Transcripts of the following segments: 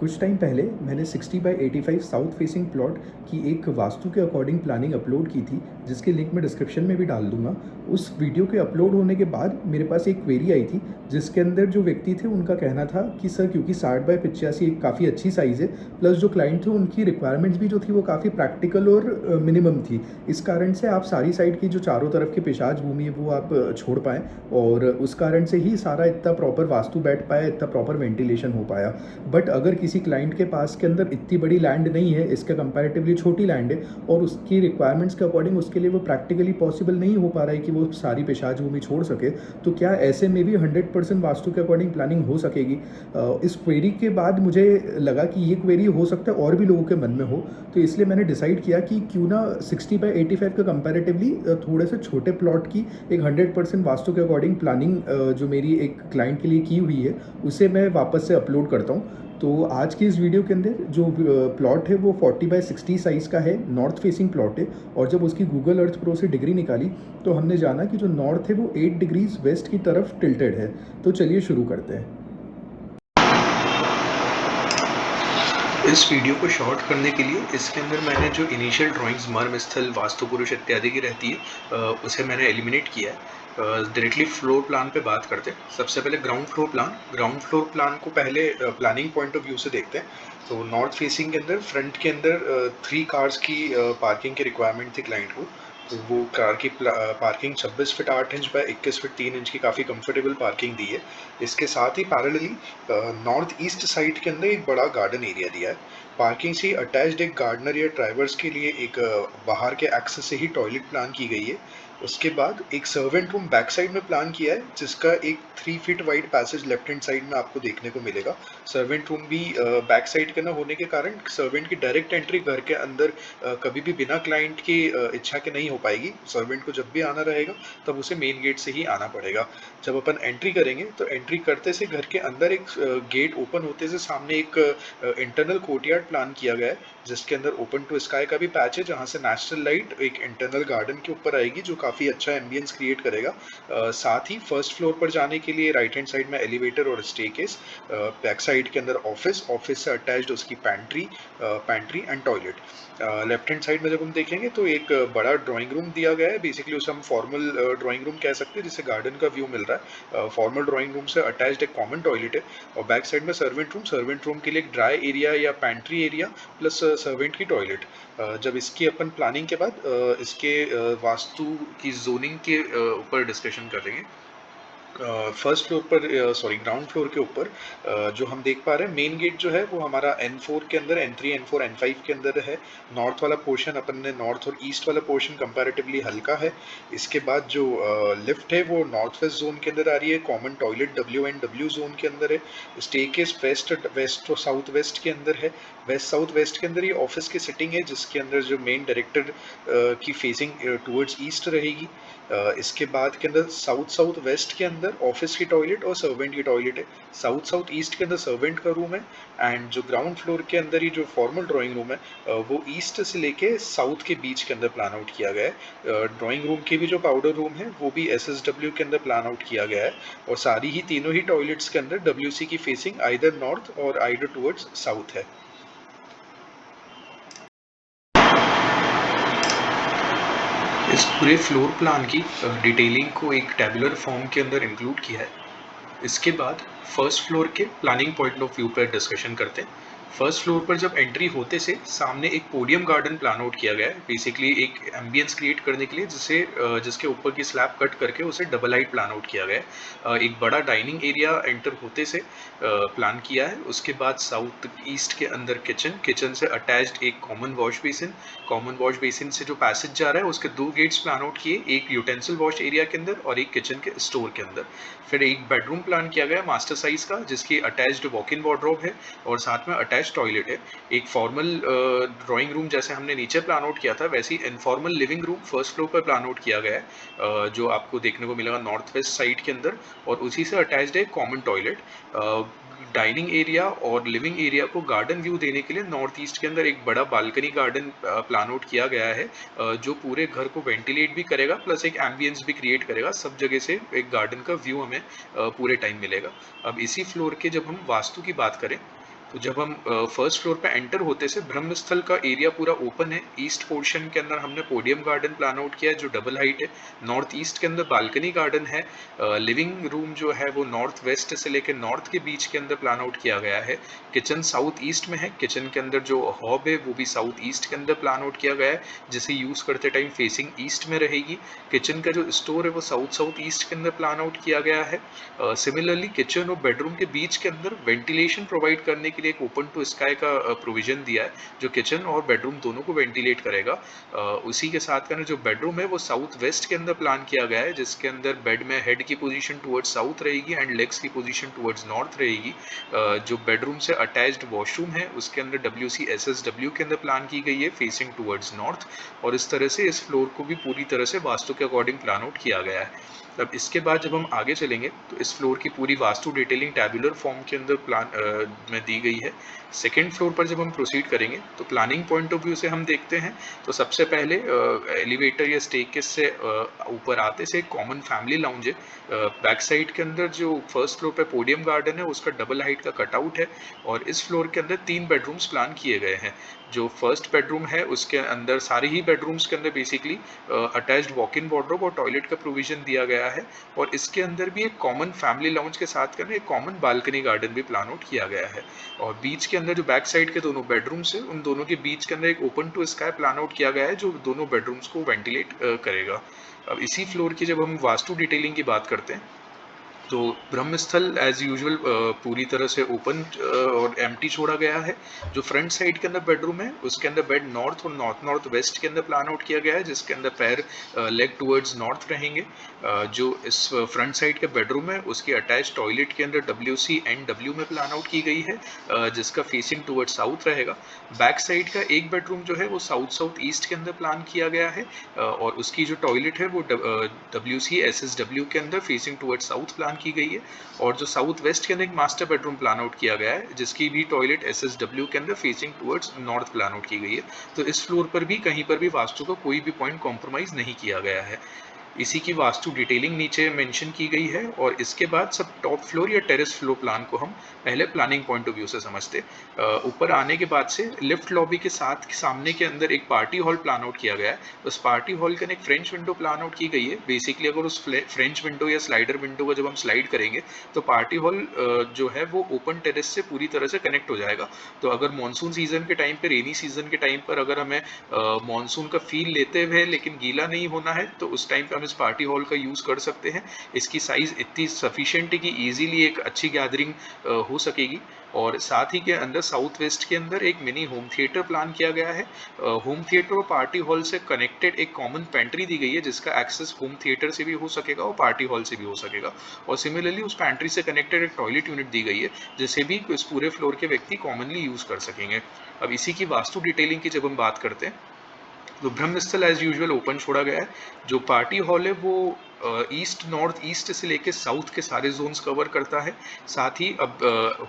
कुछ टाइम पहले मैंने 60/85 साउथ फेसिंग प्लॉट की एक वास्तु के अकॉर्डिंग प्लानिंग अपलोड की थी, जिसके लिंक मैं डिस्क्रिप्शन में भी डाल दूंगा। उस वीडियो के अपलोड होने के बाद मेरे पास एक क्वेरी आई थी, जिसके अंदर जो व्यक्ति थे उनका कहना था कि सर, क्योंकि 60/85 एक काफ़ी अच्छी साइज़ है, प्लस जो क्लाइंट थे उनकी रिक्वायरमेंट्स भी जो थी वो काफ़ी प्रैक्टिकल और मिनिमम थी। इस कारण से आप सारी साइड की जो चारों तरफ की पेशाज भूमि है वो आप छोड़ पाएँ, और उस कारण से ही सारा इतना प्रॉपर वास्तु बैठ पाया, इतना प्रॉपर वेंटिलेशन हो पाया। बट अगर किसी क्लाइंट के पास के अंदर इतनी बड़ी लैंड नहीं है, इसके कंपैरेटिवली छोटी लैंड है, और उसकी रिक्वायरमेंट्स के अकॉर्डिंग उसके लिए वो प्रैक्टिकली पॉसिबल नहीं हो पा रहा है कि वो सारी पेशाच भूमि छोड़ सके, तो क्या ऐसे में भी 100% वास्तु के अकॉर्डिंग प्लानिंग हो सकेगी? इस क्वेरी के बाद मुझे लगा कि ये क्वेरी हो सकता है और भी लोगों के मन में हो, तो इसलिए मैंने डिसाइड किया कि क्यों ना 60/85 का कंपैरेटिवली थोड़े से छोटे प्लॉट की एक 100% वास्तु के अकॉर्डिंग प्लानिंग जो मेरी एक क्लाइंट के लिए की हुई है, उसे मैं वापस से अपलोड करता हूँ। तो आज की इस वीडियो के अंदर जो प्लॉट है वो 40/60 साइज़ का है, नॉर्थ फेसिंग प्लॉट है। और जब उसकी गूगल अर्थ प्रो से डिग्री निकाली तो हमने जाना कि जो नॉर्थ है वो 8 डिग्रीज वेस्ट की तरफ टिल्टेड है। तो चलिए शुरू करते हैं। इस वीडियो को शॉर्ट करने के लिए इसके अंदर मैंने जो इनिशियल ड्राइंग्स मर्म स्थल, वास्तु पुरुष इत्यादि की रहती है उसे मैंने एलिमिनेट किया है। डायरेक्टली फ्लोर प्लान पे बात करते हैं। सबसे पहले ग्राउंड फ्लोर प्लान को पहले प्लानिंग पॉइंट ऑफ व्यू से देखते हैं। तो नॉर्थ फेसिंग के अंदर फ्रंट के अंदर 3 कार्स की पार्किंग की रिक्वायरमेंट थी क्लाइंट को। तो वो कार की parking 26 feet 8 inch by 21 feet 3 inch की काफ़ी कंफर्टेबल पार्किंग दी है। इसके साथ ही पैरेलली नॉर्थ ईस्ट साइड के अंदर एक बड़ा गार्डन एरिया दिया है। पार्किंग से अटैच्ड एक गार्डनर या ड्राइवर्स के लिए एक बाहर के एक्सेस से ही टॉयलेट प्लान की गई है। उसके बाद एक सर्वेंट रूम बैक साइड में प्लान किया है, जिसका एक 3 feet wide passage left hand side में आपको देखने को मिलेगा। सर्वेंट रूम भी बैक साइड के ना होने के कारण सर्वेंट की डायरेक्ट एंट्री घर के अंदर कभी भी बिना क्लाइंट की इच्छा के नहीं हो पाएगी। सर्वेंट को जब भी आना रहेगा तब उसे मेन गेट से ही आना पड़ेगा। जब अपन एंट्री करेंगे तो एंट्री करते से घर के अंदर एक गेट ओपन होते से सामने एक इंटरनल कोर्टयार्ड प्लान किया गया है, जिसके अंदर ओपन टू स्काई का भी पैच है, जहां से नेचुरल लाइट एक इंटरनल गार्डन के ऊपर आएगी, जो काफी अच्छा एम्बियंस क्रिएट करेगा। साथ ही फर्स्ट फ्लोर पर जाने के लिए राइट हैंड साइड में एलिवेटर और स्टेकेस, बैक साइड के अंदर ऑफिस से अटैच्ड उसकी pantry and toilet. Left hand side में जब हम देखेंगे तो एक बड़ा ड्राइंग रूम दिया गया है। बेसिकली उसे हम फॉर्मल ड्राइंग रूम कह सकते हैं, जिससे गार्डन का व्यू मिल रहा है। फॉर्मल ड्राइंग रूम से अटैच्ड एक कॉमन टॉयलेट है, और बैक साइड में सर्वेंट रूम के लिए एक ड्राई एरिया या पैंट्री एरिया प्लस सर्वेंट की टॉयलेट। जब इसकी अपन प्लानिंग के बाद इसके वास्तु की जोनिंग के ऊपर डिस्कशन करेंगे। फर्स्ट फ्लोर पर सॉरी ग्राउंड फ्लोर के ऊपर जो हम देख पा रहे हैं, मेन गेट जो है वो हमारा N4 के अंदर, N3 N4 N5 के अंदर है। नॉर्थ वाला पोर्शन अपन ने, नॉर्थ और ईस्ट वाला पोर्शन कंपैरेटिवली हल्का है। इसके बाद जो लिफ्ट है वो नॉर्थ वेस्ट जोन के अंदर आ रही है। कॉमन टॉयलेट WN/W जोन के अंदर है। स्टेकेस वेस्ट और साउथ वेस्ट के अंदर है। वेस्ट साउथ वेस्ट के अंदर ये ऑफिस की सिटिंग है, जिसके अंदर जो मेन डायरेक्टर की फेसिंग टुवर्ड्स ईस्ट रहेगी। इसके बाद के अंदर साउथ साउथ वेस्ट के अंदर ऑफिस की टॉयलेट और सर्वेंट की टॉयलेट है। साउथ साउथ ईस्ट के अंदर सर्वेंट का रूम है। एंड जो ग्राउंड फ्लोर के अंदर ही जो फॉर्मल ड्राइंग रूम है, वो ईस्ट से लेके साउथ के बीच के अंदर प्लान आउट किया गया है। ड्राइंग रूम की भी जो पाउडर रूम है वो भी SSW के अंदर प्लान आउट किया गया है। और सारी ही तीनों ही टॉयलेट्स के अंदर WC की फेसिंग आइदर नॉर्थ और आइदर टुवर्ड्स साउथ है। इस पूरे फ्लोर प्लान की डिटेलिंग को एक टेबुलर फॉर्म के अंदर इंक्लूड किया है। इसके बाद फर्स्ट फ्लोर के प्लानिंग पॉइंट ऑफ व्यू पर डिस्कशन करते हैं। फर्स्ट फ्लोर पर जब एंट्री होते से सामने एक पोडियम गार्डन प्लान आउट किया गया है, बेसिकली एक एम्बियंस क्रिएट करने के लिए, जिसके ऊपर की स्लैब कट करके उसे डबल हाइट प्लान आउट किया गया है। एक बड़ा डाइनिंग एरिया एंटर होते से प्लान किया है। उसके बाद साउथ ईस्ट के अंदर किचन से अटैच्ड एक कॉमन वॉश बेसिन से जो पैसेज जा रहा है उसके 2 गेट्स प्लान आउट किए, एक यूटेंसिल वॉश एरिया के अंदर और एक किचन के स्टोर के अंदर। फिर एक बेडरूम प्लान किया गया मास्टर साइज का, जिसकी अटैच्ड वॉक इन वार्डरोब है और साथ में अटैच टॉयलेट है। एक फॉर्मल ड्राइंग रूम जैसे हमने नीचे प्लान आउट किया था, वैसे ही informal living room first floor पर प्लान आउट किया गया है, जो आपको देखने को मिलेगा नॉर्थ वेस्ट साइड के अंदर, और उसी से अटैच्ड है कॉमन टॉयलेट। डाइनिंग एरिया और लिविंग एरिया को गार्डन व्यू देने के लिए नॉर्थ ईस्ट के अंदर एक बड़ा बालकनी गार्डन प्लान आउट किया गया है, जो पूरे घर को वेंटिलेट भी करेगा प्लस एक एम्बियंस भी क्रिएट करेगा। सब जगह से एक गार्डन का व्यू हमें पूरे टाइम मिलेगा। अब इसी फ्लोर के जब हम वास्तु की बात करें तो जब हम फर्स्ट फ्लोर पे एंटर होते से ब्रह्मस्थल का एरिया पूरा ओपन है। ईस्ट पोर्शन के अंदर हमने पोडियम गार्डन प्लान आउट किया है जो डबल हाइट है। नॉर्थ ईस्ट के अंदर बालकनी गार्डन है। लिविंग रूम जो है वो नॉर्थ वेस्ट से लेकर नॉर्थ के बीच के अंदर प्लान आउट किया गया है। किचन साउथ ईस्ट में है। किचन के अंदर जो हॉब है वो भी साउथ ईस्ट के अंदर प्लान आउट किया गया है, जिसे यूज़ करते टाइम फेसिंग ईस्ट में रहेगी। किचन का जो स्टोर है वो साउथ ईस्ट के अंदर प्लान आउट किया गया है। सिमिलरली किचन और बेडरूम के बीच के अंदर वेंटिलेशन प्रोवाइड करने के लिए एक ओपन टू स्काई का प्रोविजन दिया है, जो किचन और बेडरूम दोनों को वेंटिलेट करेगा। उसी के साथ का जो बेडरूम है वो साउथ वेस्ट के अंदर प्लान किया गया है, जिसके अंदर बेड में हेड की पोजीशन टुवर्ड्स साउथ रहेगी एंड लेग्स की पोजीशन टुवर्ड्स नॉर्थ रहेगी। जो बेडरूम से अटैच्ड वॉशरूम है उसके अंदर WC SSW के अंदर प्लान की गई है फेसिंग टुवर्ड्स नॉर्थ। और इस तरह से इस फ्लोर को भी पूरी तरह से वास्तु के अकॉर्डिंग प्लान आउट किया गया है। अब इसके बाद जब हम आगे चलेंगे तो इस फ्लोर की पूरी वास्तु डिटेलिंग टैबुलर फॉर्म के अंदर प्लान में दी गई है। सेकेंड फ्लोर पर जब हम प्रोसीड करेंगे तो प्लानिंग पॉइंट ऑफ व्यू से हम देखते हैं तो सबसे पहले एलिवेटर या स्टेयरकेस से ऊपर आते से एक कॉमन फैमिली लाउंज है। बैक साइड के अंदर जो फर्स्ट फ्लोर पे पोडियम गार्डन है उसका डबल हाइट का कटआउट है। और इस फ्लोर के अंदर 3 बेडरूम्स प्लान किए गए हैं। जो फर्स्ट बेडरूम है उसके अंदर सारे ही बेडरूम्स के अंदर basically attached walk in wardrobe और टॉयलेट का प्रोविजन दिया गया है। और इसके अंदर भी एक कॉमन फैमिली लाउंज के साथ करने एक कॉमन बालकनी गार्डन भी प्लान आउट किया गया है। और बीच के अंदर जो बैक साइड के दोनों बेडरूम्स है उन दोनों के बीच के अंदर एक open to sky plan out किया गया है जो दोनों बेडरूम्स को वेंटिलेट करेगा। अब इसी फ्लोर की जब हम वास्तु डिटेलिंग की बात करते हैं तो ब्रह्मस्थल एज यूजुअल पूरी तरह से ओपन और एम्प्टी छोड़ा गया है। जो फ्रंट साइड के अंदर बेडरूम है उसके अंदर बेड नॉर्थ और नॉर्थ वेस्ट के अंदर प्लान आउट किया गया है, जिसके अंदर पैर लेग टुवर्ड्स नॉर्थ रहेंगे। जो इस फ्रंट साइड का बेडरूम है उसकी अटैच टॉयलेट के अंदर WC NW में प्लान आउट की गई है, जिसका फेसिंग टुवर्ड्स साउथ रहेगा। बैक साइड का एक बेडरूम जो है वो साउथ ईस्ट के अंदर प्लान किया गया है, और उसकी जो टॉयलेट है वो WC SSW के अंदर फेसिंग टुवर्ड्स साउथ प्लान की गई है। और जो साउथ वेस्ट के अंदर एक मास्टर बेडरूम प्लान आउट किया गया है, जिसकी भी टॉयलेट SSW के अंदर facing towards north plan out की गई है। तो इस फ्लोर पर भी कहीं पर भी वास्तु का कोई भी पॉइंट कॉम्प्रोमाइज नहीं किया गया है। इसी की वास्तु डिटेलिंग नीचे मेंशन की गई है। और इसके बाद सब टॉप फ्लोर या टेरेस फ्लोर प्लान को हम पहले प्लानिंग पॉइंट ऑफ व्यू से समझते। ऊपर आने के बाद से लिफ्ट लॉबी के साथ सामने के अंदर एक पार्टी हॉल प्लान आउट किया गया है। उस पार्टी हॉल के अंदर एक फ्रेंच विंडो प्लान आउट की गई है। बेसिकली अगर उस फ्रेंच विंडो या स्लाइडर विंडो को जब हम स्लाइड करेंगे तो पार्टी हॉल जो है वो ओपन टेरेस से पूरी तरह से कनेक्ट हो जाएगा। तो अगर मानसून सीजन के टाइम पे, रेनी सीजन के टाइम पर अगर हमें मानसून का फील लेते हुए लेकिन गीला नहीं होना है तो उस टाइम पे हम इस पार्टी हॉल का यूज़ कर सकते हैं। इसकी साइज़ इतनी सफिशिएंट है कि इजीली एक अच्छी गैदरिंग हो सकेगी। और साथ ही के अंदर साउथ वेस्ट के अंदर एक मिनी होम थिएटर प्लान किया गया है। होम थिएटर और पार्टी हॉल से कनेक्टेड एक कॉमन पेंट्री दी गई है, जिसका एक्सेस होम थिएटर से भी हो सकेगा और पार्टी हॉल से भी हो सकेगा। और सिमिलरली उस पेंट्री से कनेक्टेड एक टॉयलेट यूनिट दी गई है, जिसे भी इस पूरे फ्लोर के व्यक्ति कॉमनली यूज़ कर सकेंगे। अब इसी की वास्तु डिटेलिंग की जब हम बात करते हैं तो ब्रह्मस्थल एज यूजुअल ओपन छोड़ा गया है। जो पार्टी हॉल है वो ईस्ट नॉर्थ ईस्ट से लेके साउथ के सारे जोन्स कवर करता है। साथ ही अब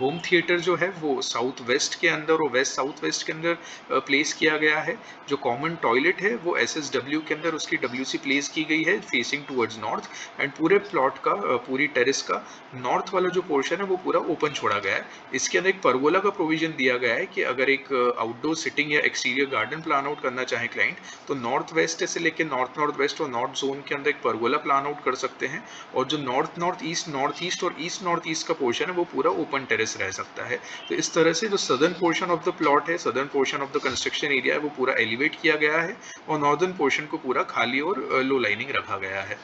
होम थिएटर जो है वो साउथ वेस्ट के अंदर और वेस्ट साउथ वेस्ट के अंदर प्लेस किया गया है। जो कॉमन टॉयलेट है वो SSW के अंदर उसकी WC प्लेस की गई है फेसिंग टुवर्ड्स नॉर्थ। एंड पूरे प्लॉट का पूरी टेरेस का नॉर्थ वाला जो पोर्शन है वो पूरा ओपन छोड़ा गया है। इसके अंदर एक परगोला का प्रोविजन दिया गया है कि अगर एक आउटडोर सिटिंग या एक्सटीरियर गार्डन प्लान आउट करना चाहे क्लाइंट तो नॉर्थ वेस्ट से लेकर नॉर्थ वेस्ट और नॉर्थ जोन के अंदर एक परगोला प्लान आउट कर सकते हैं। और जो नॉर्थ ईस्ट और ईस्ट नॉर्थ ईस्ट का पोर्शन है वो पूरा ओपन टेरेस रह सकता है। तो इस तरह से जो southern portion of the plot है, southern portion of the construction area है वो पूरा एलिवेट किया गया है और नॉर्दर्न पोर्शन को पूरा खाली और लो लाइनिंग रखा गया है।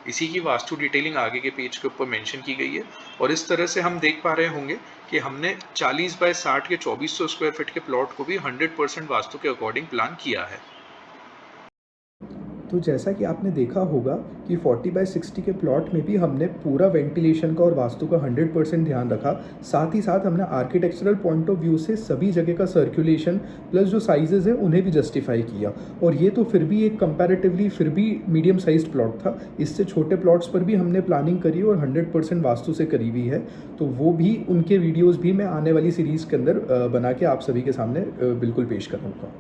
इसी की वास्तु डिटेलिंग आगे के पेज के ऊपर मेंशन की गई है। और इस तरह से हम देख पा रहे होंगे कि हमने 40 बाय 60 के 2400 स्क्वायर फीट के प्लॉट को भी 100% वास्तु के अकॉर्डिंग प्लान किया है। तो जैसा कि आपने देखा होगा कि 40 बाय 60 के प्लॉट में भी हमने पूरा वेंटिलेशन का और वास्तु का 100% ध्यान रखा। साथ ही साथ हमने आर्किटेक्चरल पॉइंट ऑफ व्यू से सभी जगह का सर्कुलेशन प्लस जो साइजेज़ हैं उन्हें भी जस्टिफाई किया। और ये तो फिर भी एक कंपैरेटिवली फिर भी मीडियम साइज्ड प्लॉट था। इससे छोटे प्लॉट्स पर भी हमने प्लानिंग करी और 100% वास्तु से करी हुई है। तो वो भी उनके वीडियोज़ भी मैं आने वाली सीरीज़ के अंदर बना के आप सभी के सामने बिल्कुल पेश करूँगा।